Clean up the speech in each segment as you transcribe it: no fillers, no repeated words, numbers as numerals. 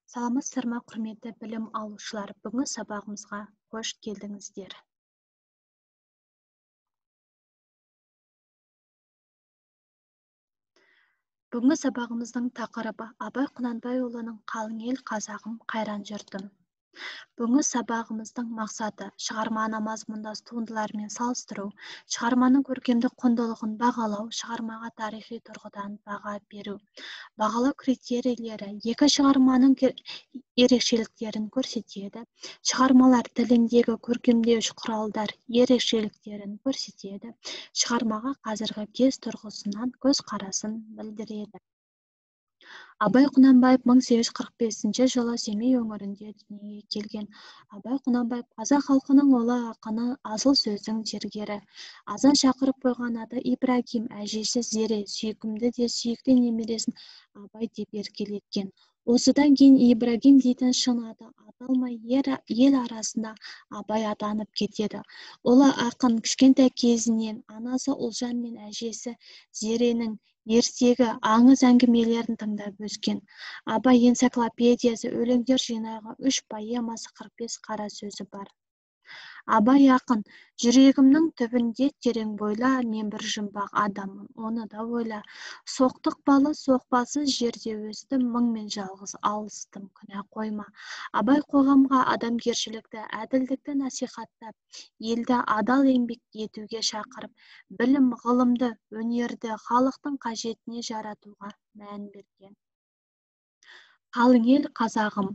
Саламатсыздар ма, құрметті білім алушылар? Бүгінгі сабағымызға қош келдіңіздер. Бүгінгі сабағымыздың тақырыбы Абай Құнанбайұлының «Қалың ел, қазағым, қайран жұртым». Бүгінгі сабағымыздың мақсаты шығарманы мазмұндас туындылармен салыстыру, шығарманың көркемдік құндылығын бағалау, шығармаға тарихи тұрғыдан баға беру. Бағалау критерийлері екі шығарманың ерекшеліктерін көрсетеді. Шығармалар тіліндегі көркемдеуіш құралдар ерекшеліктерін көрсетеді. Шығармаға қазіргі кез тұрғысынан көзқарасын білдіреді. Абай Құнанбаев 1845 жылы Семей өңірінде дүниеге келген. Абай Құнанбаев қазақ халқының ұлы ақыны, асыл сөздің зергері. Азан шақырып қойған аты Ибрагим, әжесі Зере, сүйкімді де сүйікті немересін Абай деп еркелеткен. Осыдан кейін Ибрагим дейтін шын аты аталмай ел арасында Абай атанып кетеді. Ұлы ақын кішкентай кезінен анасы Ұлжан мен әжесі Зеренің ертегі, аңыз әңгімелерін тыңдап өскен. Абай энциклопедиясы, өлеңдер жинағы, 3 поэмасы, 45 қара сөзі бар. Абай ақын: жүрегімнің түбінде терең бойла, мен бір жұмбақ адаммын, оны да ойла. Соқтықпалы соқпасыз жерде өстім, мыңмен жалғыз алыстым, күнә қойма. Абай қоғамға адамгершілікті, әділдікті насихаттап, елді адал еңбек етуге шақырып, білім, ғылымды, өнерді халықтың қажетіне жаратуға мән берген. Қалың ел, қазағым.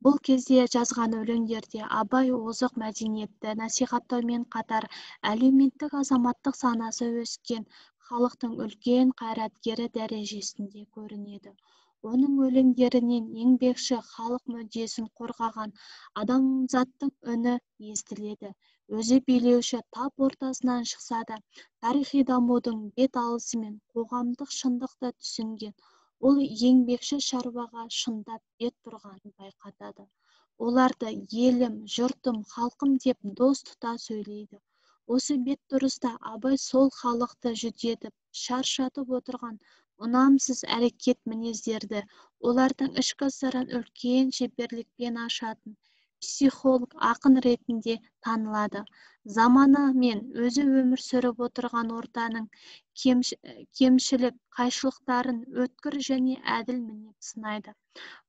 Бұл кезде жазған өлеңдерде Абай озық мәдениетті насихаттаумен қатар әлеуметтік азаматтық санасы өскен халықтың үлкен қайраткері дәрежесінде көрінеді. Оның өлеңдерінен еңбекші халық мүддесін қорғаған адамзаттың үні естіледі. Өзі билеуші тап ортасынан шықса да, тарихи дамудың бет алысымен қоғамдық шындықты түсінген. Ол еңбекші шаруаға шындап бет бұрғанын байқатады. Оларды елім, жұртым, халқым деп дос тұта сөйлейді. Осы бет дұрыста Абай сол халықты жүдетіп, шаршатып отырған ұнамсыз әрекет мінездерді, олардың ішкі сырын үлкен шеберлікпен ашатын психолог, ақын ретінде танылады. Заманы мен өзі өмір сүріп отырған ортаның кемшілік, қайшылықтарын өткір және әділ мінеп сынайды.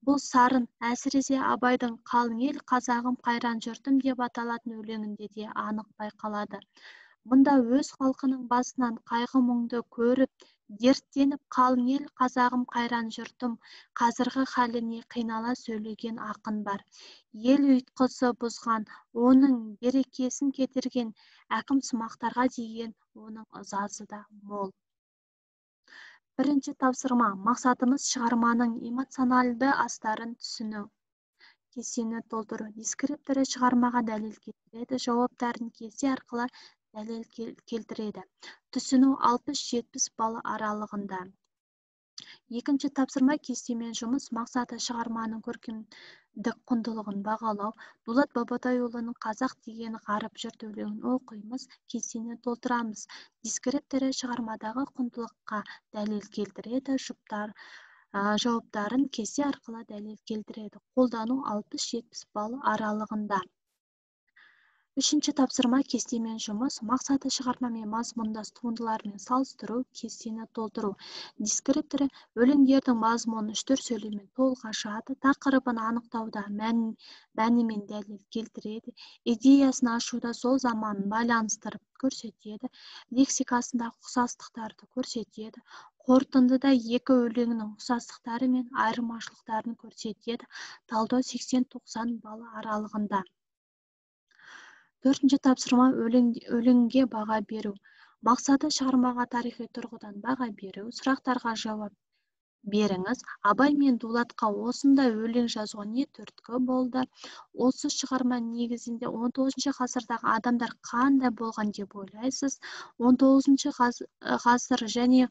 Бұл сарын әсіресе Абайдың «Қалың ел, қазағым, қайран жұртым» деп аталатын өлеңінде де анық байқалады. Мұнда өз халқының басынан қайғы мұңды көріп, дерттеніп, қалың ел, қазағым, қайран жұртым, қазіргі халіне қинала сөйлеген ақын бар. Ел ұйтқысы бұзған, оның берекесін кетірген әкімсымақтарға деген оның ызасы да мол. Бірінші тапсырма: мақсатымыз шығарманың эмоциональды астарын түсіну. Кестені толтыру. Дескрипторы шығармаға дәлел келтіреді, жауаптарын кесте арқылы дәлел келтіреді. Түсіну 60-70 балл аралығында. Екінші тапсырма: кестемен жұмыс. Мақсаты шығарманың көркемдік құндылығын бағалау. Дулат Бабатайұлының «Қазақ деген ғарып жұрт» өлеңін оқимыз, кестені толтырамыз. Дескрипторы шығармадағы құндылыққа дәлел келтіреді, жауаптарын кесте арқылы дәлел келтіреді. Қолдану 60-70 балл аралығында. Үшінші тапсырма: кестемен жұмыс. Мақсаты шығармамен мазмұндас туындылармен салыстыру, кестені толтыру. Дескрипторы өлеңдердің мазмұнын үштір сөйлеммен толық ашады, тақырыбын анықтауда мәнімен дәлел келтіреді, идеясын ашуда сол заманын байланыстырып көрсетеді, лексикасындағы ұқсастықтарды көрсетеді, қорытындыда екі өлеңнің ұқсастықтары мен айырмашылықтарын көрсетеді. Талдау 80-90 балл аралығында. Төртінші тапсырма: өлеңге баға беру. Мақсаты шығармаға тарихи тұрғыдан баға беру. Сұрақтарға жауап беріңіз. Абай мен Дулатқа осындай өлең жазуға не түрткі болды? Осы шығарма негізінде 19 ғасырдағы адамдар қандай болған деп ойлайсыз? 19 ғасыр және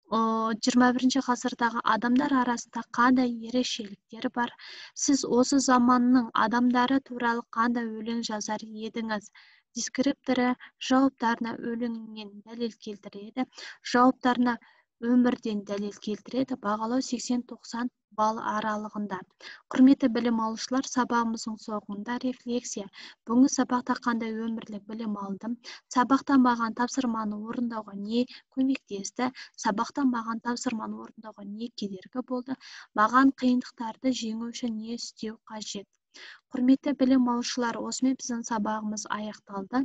21 ғасырдағы адамдар арасында қандай ерекшеліктер бар? Сіз осы заманның адамдары туралы қандай өлең жазар едіңіз? Дескрипторы жауаптарына өлеңмен дәлел келтіреді, жауаптарына өмірден дәлел келтіреді. Бағалау 80-90 балл аралығында. Құрметті білім алушылар, сабағымыздың соңында рефлексия. Бүгінгі сабақта қандай өмірлік білім алдым? Сабақта маған тапсырманы орындауға не көмектесті? Сабақта маған тапсырманы орындауға не кедергі болды? Маған қиындықтарды жеңу үшін не істеу қажет? Құрметті білім алушылар, осымен біздің сабағымыз аяқталды.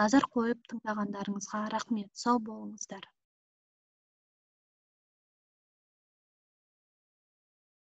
Назар қойып тыңдағандарыңызға рахмет. Сау болыңыздар.